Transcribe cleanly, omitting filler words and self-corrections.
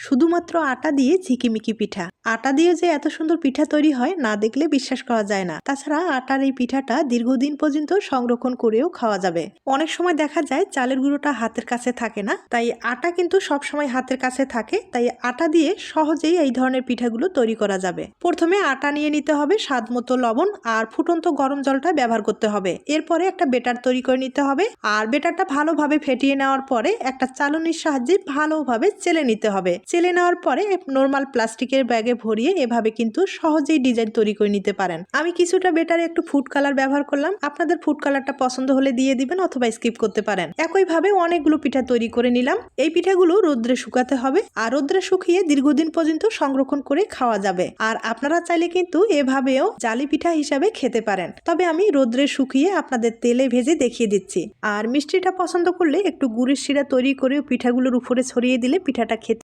শুধুমাত্র আটা দিয়ে ঝিকিমিকি পিঠা। আটা দিয়ে যে এত সুন্দর পিঠা তৈরি হয় না দেখলে বিশ্বাস করা যায় না। তাছাড়া আটার এই পিঠাটা দীর্ঘদিন পর্যন্ত সংরক্ষণ করেও খাওয়া যাবে। অনেক সময় দেখা যায় চালের গুঁড়োটা হাতের কাছে থাকে না, তাই আটা কিন্তু সবসময় হাতের কাছে থাকে। তাই আটা দিয়ে সহজেই এই ধরনের পিঠাগুলো তৈরি করা যাবে। প্রথমে আটা নিয়ে নিতে হবে, স্বাদ মতো লবণ আর ফুটন্ত গরম জলটা ব্যবহার করতে হবে। এরপরে একটা বেটার তৈরি করে নিতে হবে, আর বেটারটা ভালোভাবে ফেটিয়ে নেওয়ার পরে একটা চালনির সাহায্যে ভালোভাবে চেলে নিতে হবে। চেলে নেওয়ার পরে নরমাল প্লাস্টিকের ব্যাগে ভরিয়ে এভাবে কিন্তু সহজেই ডিজাইন তৈরি করে নিতে পারেন। আমি কিছুটা বেটারে একটু ফুড কালার ব্যবহার করলাম। আপনাদের ফুড কালারটা পছন্দ হলে দিয়ে দিবেন অথবা স্কিপ করতে পারেন। একইভাবে অনেকগুলো পিঠা তৈরি করে নিলাম। এই পিঠাগুলো রোদ্রে শুকাতে হবে, আর রোদ্রে শুকিয়ে দীর্ঘদিন পর্যন্ত সংরক্ষণ করে খাওয়া যাবে। আর আপনারা চাইলে কিন্তু এভাবেও জালি পিঠা হিসাবে খেতে পারেন, তবে আমি রোদ্রে শুকিয়ে আপনাদের তেলে ভেজে দেখিয়ে দিচ্ছি। আর মিষ্টিটা পছন্দ করলে একটু গুড়ের শিরা তৈরি করে পিঠাগুলোর উপরে ছড়িয়ে দিলে পিঠাটা খেতে